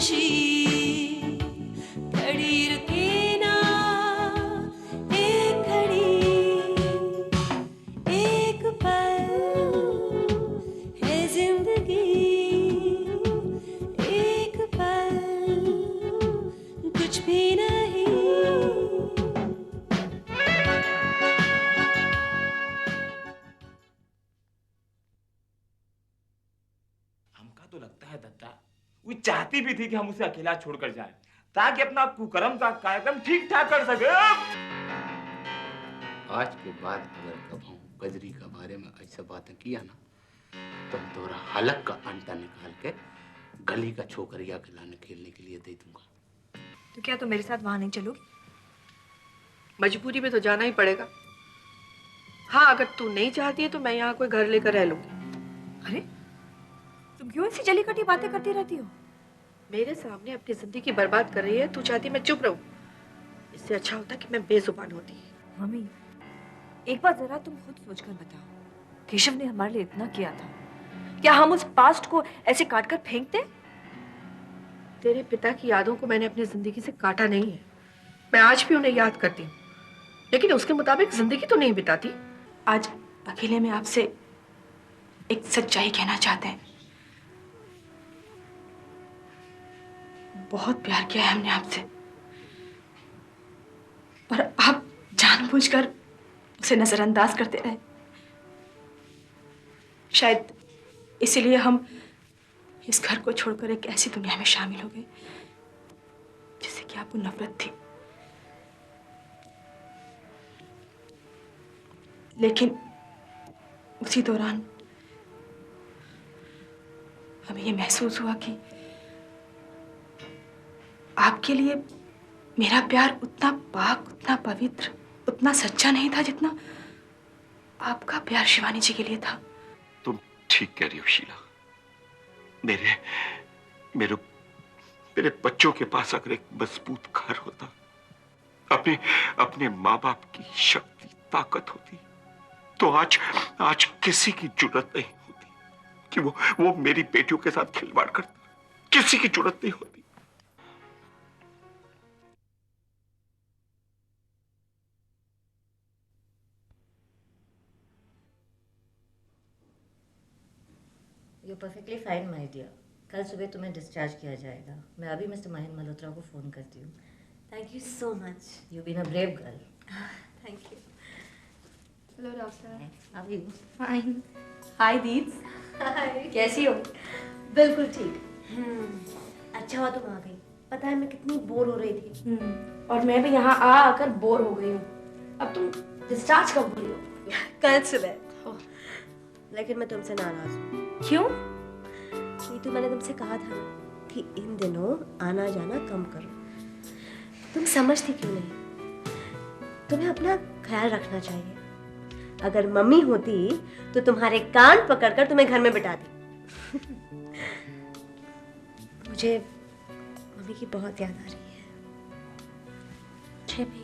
खुशी खड़ी रुके ना एक घड़ी, एक पल है जिंदगी, एक पल कुछ भी नहीं। हमका तो लगता है दत्ता वो चाहती भी थी कि हम उसे अकेला छोड़कर जाएं, ताकि अपना कुकर्म का कार्यक्रम ठीक ठाक कर सके। आज के बाद अगर कभी कजरी के बारे में ऐसा बातें किया ना तो तोरा हलक का अंटा निकाल के गली का छोकरिया के लाने खेलने के लिए दे दूंगा। तो क्या तुम मेरे साथ वहां नहीं चलोगी? मजबूरी में तो जाना ही पड़ेगा। हाँ, अगर तू नहीं चाहती है तो मैं यहाँ कोई घर लेकर रह लूंगी। अरे तुम क्यों ऐसी जली कटी बातें करती रहती हो? मेरे सामने अपनी जिंदगी बर्बाद कर रही है, तू चाहती मैं चुप रहूं? इससे अच्छा होता कि मैं बेजुबान होती। मम्मी एक बार जरा तुम खुद सोचकर बताओ, केशव ने हमारे लिए इतना किया था, क्या हम उस पास्ट को ऐसे काट कर फेंक दें? तेरे पिता की यादों को मैंने अपनी जिंदगी से काटा नहीं है। मैं आज भी उन्हें याद करती हूँ, लेकिन उसके मुताबिक जिंदगी तो नहीं बिताती। आज अकेले में आपसे एक सच्चाई कहना चाहते हैं। बहुत प्यार किया है हमने आपसे, और आप जानबूझकर उसे नजरअंदाज करते रहे। शायद इसीलिए हम इस घर को छोड़कर एक ऐसी दुनिया में शामिल हो गए जिससे कि आपको नफरत थी। लेकिन उसी दौरान हमें यह महसूस हुआ कि आपके लिए मेरा प्यार उतना पाक, उतना पवित्र, उतना सच्चा नहीं था जितना आपका प्यार शिवानी जी के लिए था। तुम ठीक कह रही हो शीला। मेरे बच्चों के पास अगर एक मजबूत घर होता, अपने माँ बाप की शक्ति, ताकत होती, तो आज किसी की जुर्रत नहीं होती कि वो मेरी बेटियों के साथ खिलवाड़ करता। किसी की जुर्रत नहीं होती। You're perfectly fine, my dear. कल सुबह तुम्हें डिस्चार्ज किया जाएगा। मैं अभी मिस्टर महेंद्र मल्होत्रा को फ़ोन करती हूँ। Thank you so much. You've been a brave girl. Thank you. Hello doctor. How are you? Fine. Hi Deep's. Hi. कैसी हो? बिल्कुल ठीक। अच्छा हुआ तुम आ गई। पता है मैं कितनी बोर हो रही थी। और मैं भी यहाँ आकर बोर हो गई हूँ। अब तुम डिस्चार्ज कब हुई हो? कल सुबह। लेकिन मैं तुमसे नाराज हूँ। क्यों? ये तो मैंने तुमसे कहा था ना कि इन दिनों आना जाना कम करो। तुम समझती क्यों नहीं? तुम्हें अपना ख्याल रखना चाहिए। अगर मम्मी होती तो तुम्हारे कान पकड़कर तुम्हें घर में बिठाती। मुझे मम्मी की बहुत याद आ रही है। मुझे भी।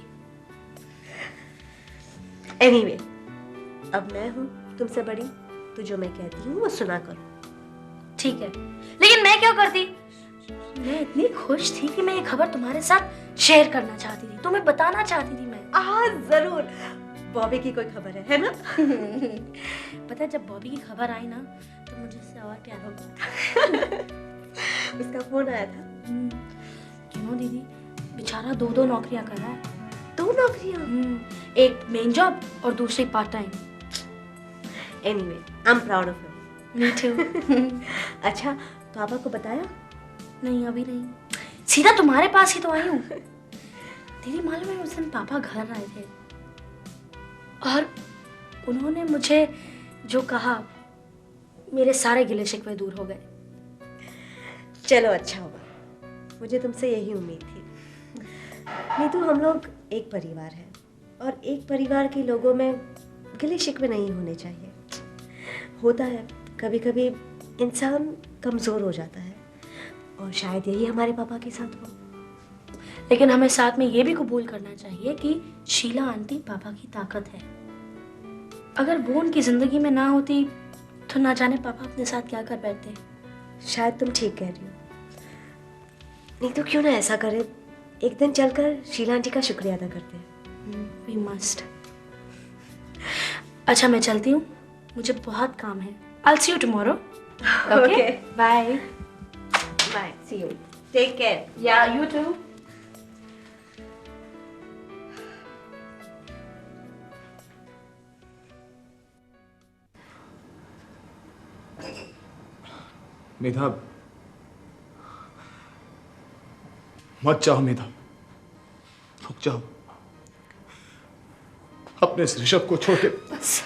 एनीवे, अब मैं हूँ तुमसे बड़ी, तो जो मैं कहती हूँ वो सुना करो। ठीक है, लेकिन मैं क्यों करती? मैं इतनी खुश थी कि मैं ये खबर तुम्हारे साथ शेयर करना चाहती थी, तुम्हें बताना चाहती थी मैं। जरूर। बॉबी की कोई खबर है ना? पता है, जब बॉबी की खबर आई ना तो मुझे इससे और प्यार हो गया। उसका फोन आया था। क्यों दीदी, बेचारा 2 नौकरियां कर रहा है। 2 नौकरियां? एक मेन जॉब और दूसरी part time. Anyway, I am proud of you. Me too. अच्छा, पापा को बताया? नहीं, अभी नहीं। सीधा तुम्हारे पास ही तो आई हूँ। दीदी मालूम है, उस दिन पापा घर आए थे और उन्होंने मुझे जो कहा, मेरे सारे गिले शिकवे दूर हो गए। चलो अच्छा होगा, मुझे तुमसे यही उम्मीद थी। नहीं तो हम लोग एक परिवार हैं और एक परिवार के लोगों में गिले शिकवे नहीं होने चाहिए। होता है कभी कभी इंसान कमज़ोर हो जाता है, और शायद यही हमारे पापा के साथ हो। लेकिन हमें साथ में ये भी कबूल करना चाहिए कि शीला आंटी पापा की ताकत है। अगर वो उनकी जिंदगी में ना होती तो ना जाने पापा अपने साथ क्या कर बैठते। शायद तुम ठीक कह रही हो। नहीं तो क्यों ना ऐसा करें, एक दिन चलकर शीला आंटी का शुक्रिया अदा करते हैं। We must. अच्छा मैं चलती हूँ, मुझे बहुत काम है। I'll see you tomorrow. Okay. Bye. Bye. See you. Take care. Yeah, you too. मेधा, मत जाओ मेधा, रुक जाओ। अपने इस ऋषभ को छोड़ के बस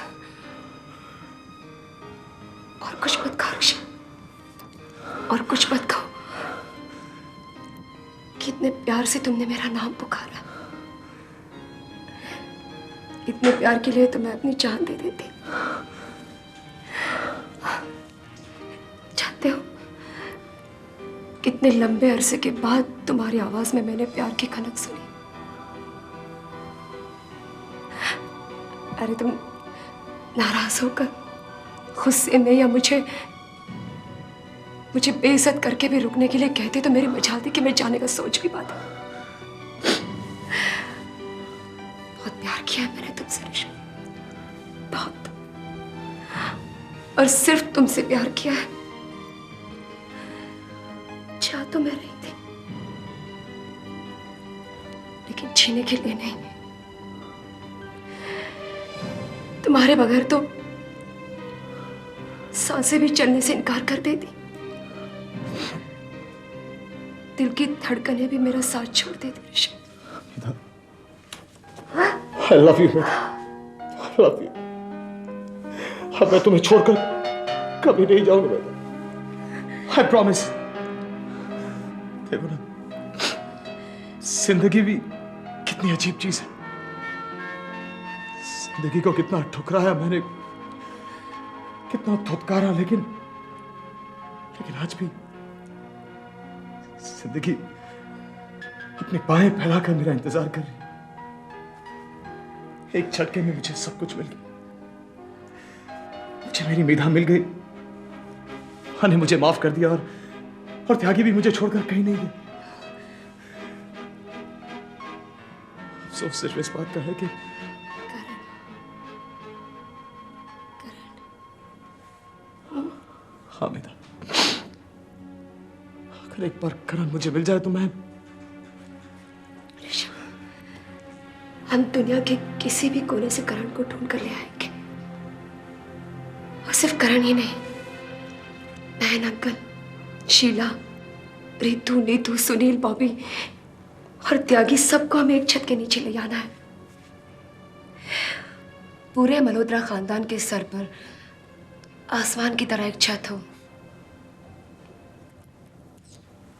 और कुछ मत कहो ऋषभ, और कुछ मत कहो। कितने प्यार से तुमने मेरा नाम पुकारा, इतने प्यार के लिए तो मैं अपनी जान दे देती। जानते हो कितने लंबे अरसे के बाद तुम्हारी आवाज में मैंने प्यार की खनक सुनी। अरे तुम नाराज होकर, गुस्से में या मुझे बेइज्जत करके भी रुकने के लिए कहते तो मेरी मजाल थी कि मैं जाने का सोच भी पाता। बहुत प्यार किया है मैंने तुमसे ऋषभ, बहुत, और सिर्फ तुमसे प्यार किया है। चाह तो मैं रही थी, लेकिन जीने के लिए नहीं। तुम्हारे बगैर तो सांसें भी चलने से इनकार कर देती, दिल की धड़कनें भी मेरा साथ छोड़ देती Rishabh. I love you, Medha, I love you। अब मैं तुम्हें छोड़कर कभी नहीं जाऊंगा मेधा, I promise। देखो ना, जिंदगी भी कितनी अजीब चीज है। जिंदगी को कितना ठुकराया मैंने, कितना धुतकारा, लेकिन आज भी जिंदगी अपने पाए फैलाकर मेरा इंतजार कर रही है। एक झटके में मुझे सब कुछ मिल गया, मुझे मेरी मेधा मिल गई, मां ने मुझे माफ कर दिया, और त्यागी भी मुझे छोड़कर कहीं नहीं गया। अफसोस सिर्फ इस बात का है कि हाँ मेधा, अगर एक बार करण मुझे मिल जाए तो मैं हम दुनिया के किसी भी कोने से करण को ढूंढ कर ले आएंगे, और सिर्फ करण ही नहीं, बहन, अंकल, शीला, रितु, नीतू, सुनील, बॉबी और त्यागी, सबको हमें एक छत के नीचे ले आना है। पूरे मल्होत्रा खानदान के सर पर आसमान की तरह एक छत हो,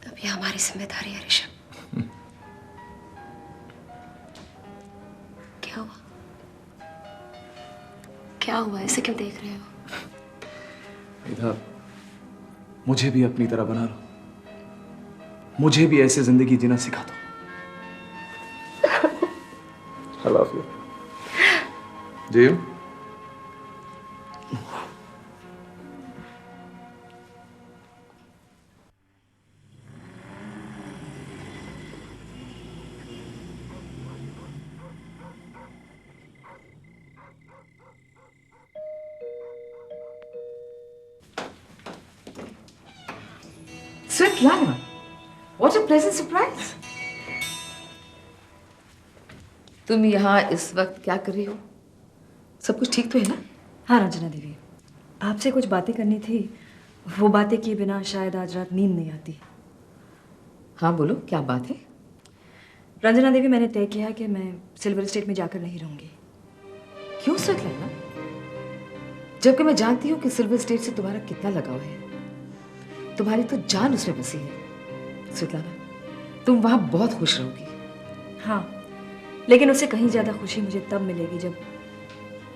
अब ये हमारी जिम्मेदारी है ऋषभ। क्या हुआ? क्या हुआ? ऐसे क्यों देख रहे हो? मेधा, मुझे भी अपनी तरह बना लो, मुझे भी ऐसे जिंदगी जीना सिखा दो। I love you। Do you? Svetlana, what a pleasant surprise! तुम यहाँ इस वक्त क्या कर रही हो? सब कुछ ठीक तो है ना? हाँ रंजना देवी, आपसे कुछ बातें करनी थी। वो बातें किए बिना शायद आज रात नींद नहीं आती। हाँ बोलो, क्या बात है? रंजना देवी, मैंने तय किया है कि मैं सिल्वर स्टेट में जाकर नहीं रहूंगी। क्यों स्वेtlana? जबकि मैं जानती हूँ कि सिल्वर स्टेट से तुम्हारा कितना लगाव है, तुम्हारी तो जान उसमें बसी है। स्वेtlana, तुम वहां बहुत खुश रहोगी। हाँ, लेकिन उससे कहीं ज्यादा खुशी मुझे तब मिलेगी जब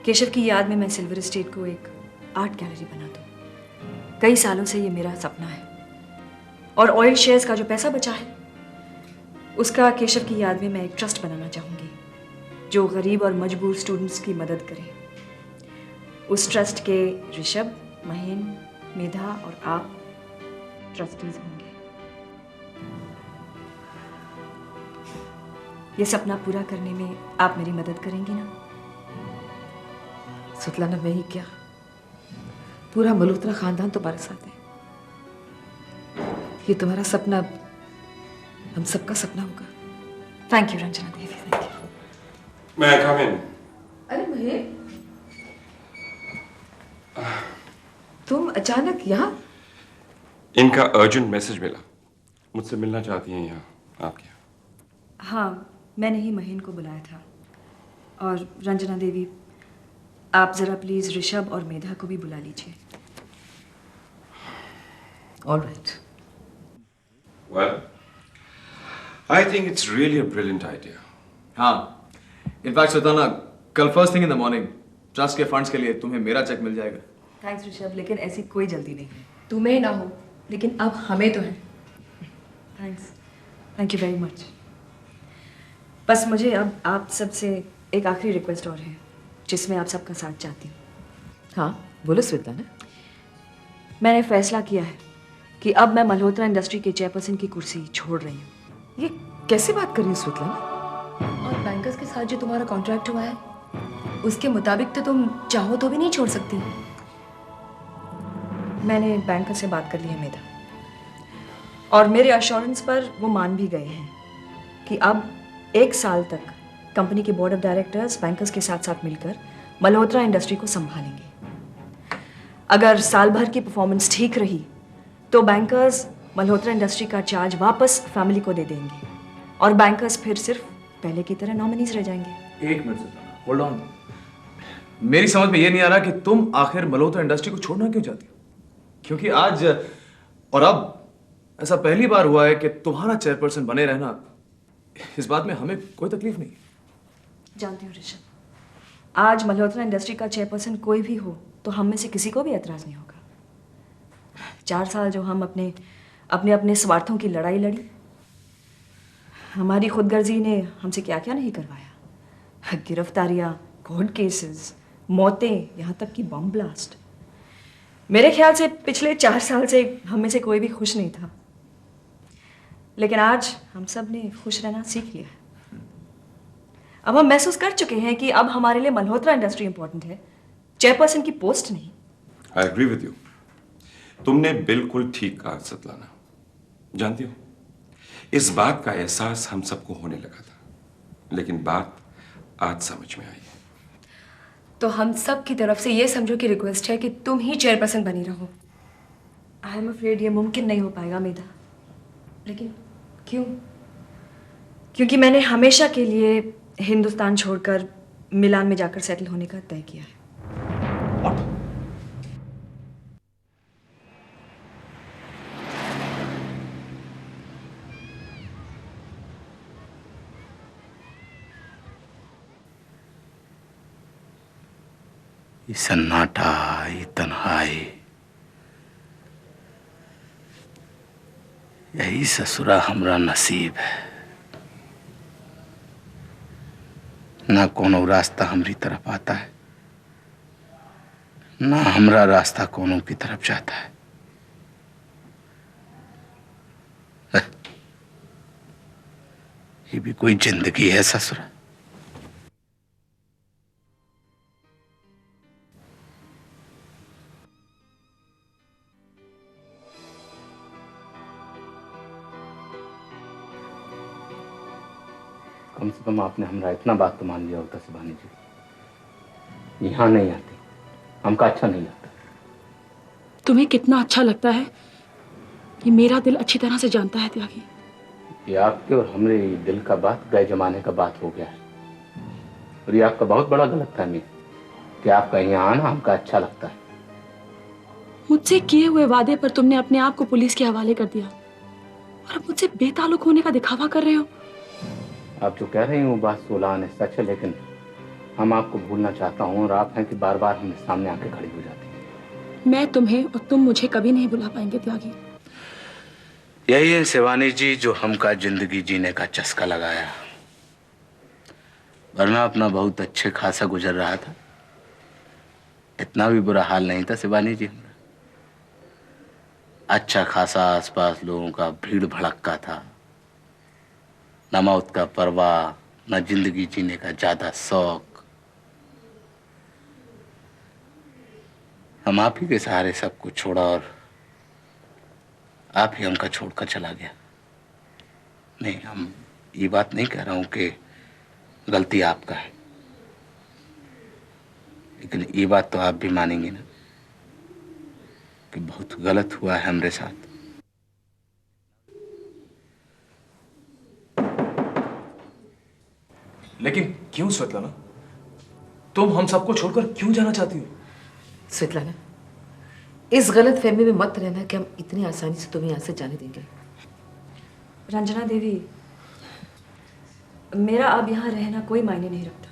केशव की याद में मैं सिल्वर स्टेट को एक आर्ट गैलरी बना दूं। कई सालों से ये मेरा सपना है, और ऑयल शेयर्स का जो पैसा बचा है उसका केशव की याद में मैं एक ट्रस्ट बनाना चाहूंगी जो गरीब और मजबूर स्टूडेंट्स की मदद करे। उस ट्रस्ट के ऋषभ, महेन, मेधा और आप ट्रस्टीज होंगे। ये सपना पूरा करने में आप मेरी मदद करेंगी ना? सुतलाना, मैं ही क्या, पूरा मल्होत्रा खानदान तुम्हारे साथ है। ये तुम्हारा सपना हम सबका सपना होगा। Thank you Ranjana Devi, thank you. मैं कम इन। अरे महेश, तुम अचानक यहाँ? इनका अर्जेंट मैसेज मिला, मुझसे मिलना चाहती हैं यहाँ आपके यहाँ। हाँ, मैंने ही महीन को बुलाया था। और रंजना देवी, आप जरा प्लीज ऋषभ और मेधा को भी बुला लीजिए। All right. Well, I think it's really a brilliant idea. हाँ, इनफैक्ट सुल्ताना, कल first thing in the morning trust के फंड्स के लिए तुम्हें मेरा चेक मिल जाएगा। थैंक्स ऋषभ, लेकिन ऐसी कोई जल्दी नहीं है। तुम्हें ना हो, लेकिन अब हमें तो है। Thanks, thank you very much. बस मुझे अब आप सबसे एक आखिरी रिक्वेस्ट और है, जिसमें आप सबका साथ चाहती हूँ। हाँ बोलो सुल्ताना। मैंने फैसला किया है कि अब मैं मल्होत्रा इंडस्ट्री के चेयरपर्सन की कुर्सी छोड़ रही हूँ। ये कैसे बात कर रही हो सुल्ताना? और बैंकर्स के साथ जो तुम्हारा कॉन्ट्रैक्ट हुआ है, उसके मुताबिक तो तुम चाहो तो भी नहीं छोड़ सकती। मैंने बैंकर से बात कर ली है मेधा, और मेरे अश्योरेंस पर वो मान भी गए हैं कि अब 1 साल तक कंपनी के बोर्ड ऑफ डायरेक्टर्स बैंकर्स के साथ साथ मिलकर मल्होत्रा इंडस्ट्री को संभालेंगे। अगर साल भर की परफॉर्मेंस ठीक रही तो बैंकर्स मल्होत्रा इंडस्ट्री का चार्ज वापस फैमिली को दे देंगे, और बैंकर्स फिर सिर्फ पहले की तरह नॉमिनीज रह जाएंगे। एक मिनट सुल्ताना, होल्ड ऑन। मेरी समझ में ये नहीं आ रहा कि तुम आखिर मल्होत्रा इंडस्ट्री को छोड़ना क्यों चाहती हो? क्योंकि आज और अब ऐसा पहली बार हुआ है कि तुम्हारा चेयरपर्सन बने रहना, इस बात में हमें कोई तकलीफ नहीं। जानती हूँ ऋषभ, आज मल्होत्रा इंडस्ट्री का चेयरपर्सन कोई भी हो तो हम में से किसी को भी एतराज नहीं होगा। 4 साल जो हम अपने स्वार्थों की लड़ाई लड़ी, हमारी खुदगर्जी ने हमसे क्या क्या नहीं करवाया। गिरफ्तारियां, कोर्ट केसेस, मौतें, यहाँ तक कि बम ब्लास्ट। मेरे ख्याल से पिछले 4 साल से हम में से कोई भी खुश नहीं था, लेकिन आज हम सब ने खुश रहना सीख लिया है। अब हम महसूस कर चुके हैं कि अब हमारे लिए मल्होत्रा इंडस्ट्री इंपॉर्टेंट है, चेयरपर्सन की पोस्ट नहीं। I agree with you. तुमने बिल्कुल ठीक कहा सतलाना। जानती हो, इस बात का एहसास हम सबको होने लगा था, लेकिन बात आज समझ में आई है। तो हम सब की तरफ से ये समझो कि रिक्वेस्ट है कि तुम ही चेयरपर्सन बनी रहो। आई एम अफ्रेड ये मुमकिन नहीं हो पाएगा मेधा। लेकिन क्यों? क्योंकि मैंने हमेशा के लिए हिंदुस्तान छोड़कर मिलान में जाकर सेटल होने का तय किया है। ये सन्नाटा, ये तन्हाई, यही ससुरा हमरा नसीब है। ना कोनो रास्ता हमरी तरफ आता है, ना हमरा रास्ता कोनो की तरफ जाता है। ये भी कोई जिंदगी है ससुरा? कम से कम आपने हमरा इतना बात तो मान लिया होता शिवानी जी। यहाँ नहीं आती, हमका अच्छा नहीं लगता। तुम्हें कितना अच्छा लगता है ये मेरा दिल अच्छी तरह से जानता है त्यागी। ये आपके और हमरे दिल का बात गए जमाने का बात हो गया है, और ये आपका बहुत बड़ा गलतफहमी है कि आपका यहाँ आना हमका अच्छा लगता है। मुझसे किए हुए वादे पर तुमने अपने आप को पुलिस के हवाले कर दिया, और अब मुझसे बेताल्लुक होने का दिखावा कर रहे हो। आप जो कह रही हैं वो बात 16 आने सच है, लेकिन हम आपको भूलना चाहता हूँ, और आप हैं कि बार बार हमें सामने आके खड़ी हो जाती हैं। मैं तुम्हें और तुम मुझे कभी नहीं भुला पाएंगे त्यागी। यही है शिवानी जी जो हमका जिंदगी जीने का चस्का लगाया, वरना अपना बहुत अच्छे खासा गुजर रहा था। इतना भी बुरा हाल नहीं था शिवानी जी हमारा। अच्छा खासा आसपास लोगों का भीड़ भड़क्का था, न मौत का परवाह न जिंदगी जीने का ज्यादा शौक। हम आप ही के सहारे सब कुछ छोड़ा और आप ही हमका छोड़कर चला गया। नहीं, हम ये बात नहीं कह रहा हूं कि गलती आपका है, लेकिन ये बात तो आप भी मानेंगे ना कि बहुत गलत हुआ है हमरे साथ। लेकिन क्यों स्वेतलाना? तुम हम सबको छोड़कर क्यों जाना चाहती हो? स्वेतलाना, इस गलत फहमी में मत रहना कि हम इतनी आसानी से तुम्हें यहाँ से जाने देंगे। रंजना देवी, मेरा अब यहाँ रहना कोई मायने नहीं रखता।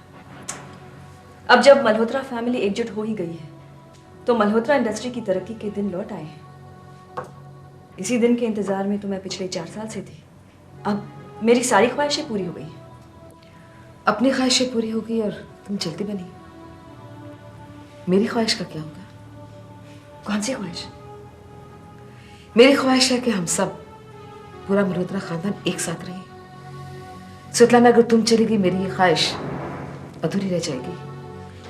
अब जब मल्होत्रा फैमिली एकजुट हो ही गई है तो मल्होत्रा इंडस्ट्री की तरक्की के दिन लौट आए हैं। इसी दिन के इंतजार में तो मैं पिछले 4 साल से थी। अब मेरी सारी ख्वाहिशें पूरी हो गई हैं। अपनी ख्वाहिशें पूरी हो गई और तुम चलती बनी। मेरी ख्वाहिश का क्या होगा? कौन सी ख्वाहिश? मेरी ख्वाहिश है कि हम सब पूरा मल्होत्रा खानदान एक साथ रहे। स्वेतलाना, अगर तुम चली गई मेरी ये ख्वाहिश अधूरी रह जाएगी।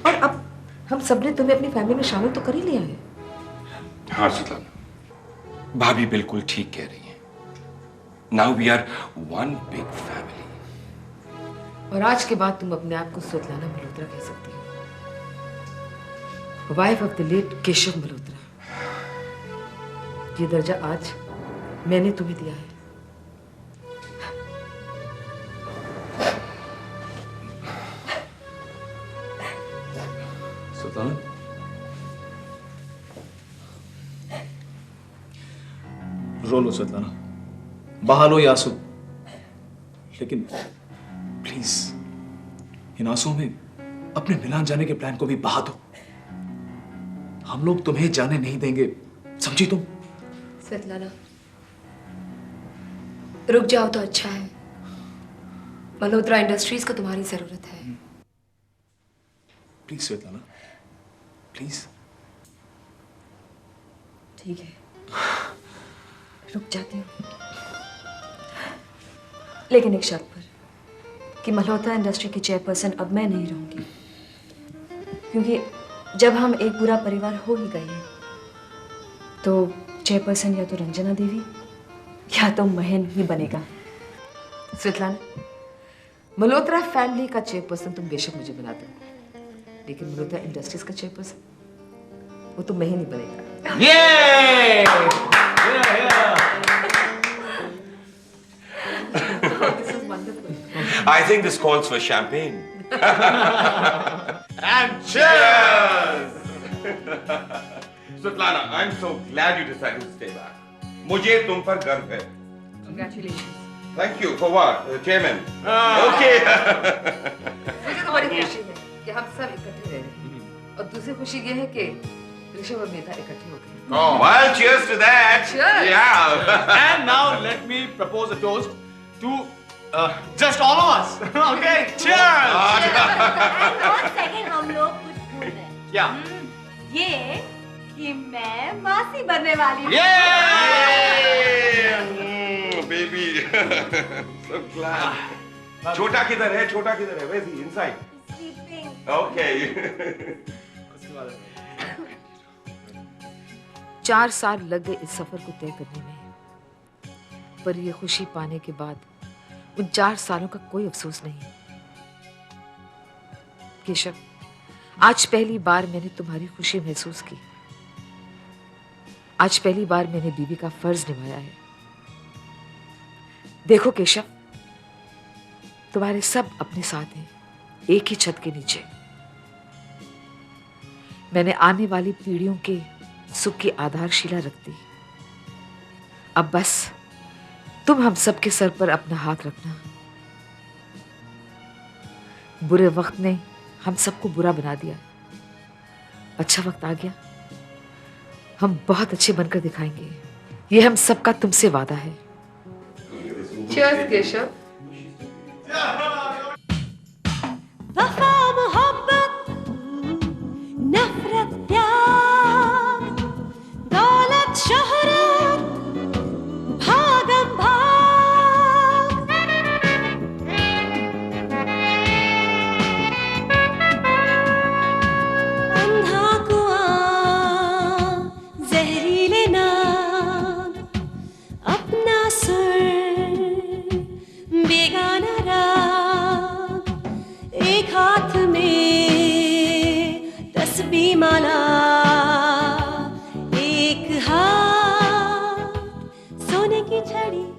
और अब हम सब ने तुम्हें अपनी फैमिली में शामिल तो कर ही लिया है। हाँ स्वेतलाना, भाभी बिल्कुल ठीक कह रही हैं। Now we are one big family. और आज के बाद तुम अपने आप को स्वेतलाना मल्होत्रा कह सकती हो, wife of the late Keshav Malhotra. ये दर्जा आज मैंने तुम्हें दिया है। स्वेतलाना, रो लो स्वेतलाना, बहा लो ये आंसू, लेकिन प्लीज इन आंसुओं में अपने मिलान जाने के प्लान को भी बहा दो। हम लोग तुम्हें जाने नहीं देंगे, समझी तुम? स्वेतलाना, रुक जाओ तो अच्छा है। मल्होत्रा इंडस्ट्रीज को तुम्हारी जरूरत है। Please Svetlana, please. ठीक है, रुक जाती हूँ, लेकिन एक शर्त पर कि मल्होत्रा इंडस्ट्री की चेयरपर्सन अब मैं नहीं रहूंगी, क्योंकि जब हम एक पूरा परिवार हो ही गए हैं तो चेयरपर्सन या तो रंजना देवी या तो महन ही बनेगा। स्वेतलाना, मल्होत्रा फैमिली का चेयरपर्सन तुम बेशक मुझे बना दो, लेकिन मल्होत्रा इंडस्ट्रीज का चेयरपर्सन वो तो मैं ही नहीं बनेगा। This is wonderful. I think this calls for champagne. And cheers! Svetlana, I'm so glad you decided to stay back. मुझे तुम पर गर्व है। Congratulations. Thank you for what, Chairman? Okay. मुझे तो बड़ी खुशी है कि हम सब इकट्ठे रह रहे हैं, और दूसरी खुशी ये है कि ऋषभ और मेधा इकट्ठे हो गए। Oh, well, cheers to that. Cheers. Yeah. And now let me propose a toast to just all of us. Okay, cheers! Second हम लोग कुछ भूल रहे हैं। क्या? ये कि मैं मासी बनने वाली हूँ। Baby, so glad. छोटा किधर है? छोटा किधर है? Where's he? Inside. Sleeping. Okay. 4 साल लग गए इस सफर को तय करने में, पर ये खुशी पाने के बाद उन 4 सालों का कोई अफसोस नहीं। केशव, आज पहली बार मैंने तुम्हारी खुशी महसूस की। आज पहली बार मैंने बीवी का फर्ज निभाया है। देखो केशव, तुम्हारे सब अपने साथ हैं, एक ही छत के नीचे। मैंने आने वाली पीढ़ियों के सुख की आधारशिला रख दी। अब बस तुम हम सब के सर पर अपना हाथ रखना। बुरे वक्त ने हम सबको बुरा बना दिया, अच्छा वक्त आ गया, हम बहुत अच्छे बनकर दिखाएंगे। ये हम सबका तुमसे वादा है। Cheers, केशव। वफा मोहब्बत नफरत प्यार दौलत शोहरत भागम भाग माला, एक हाथ सोने की छड़ी।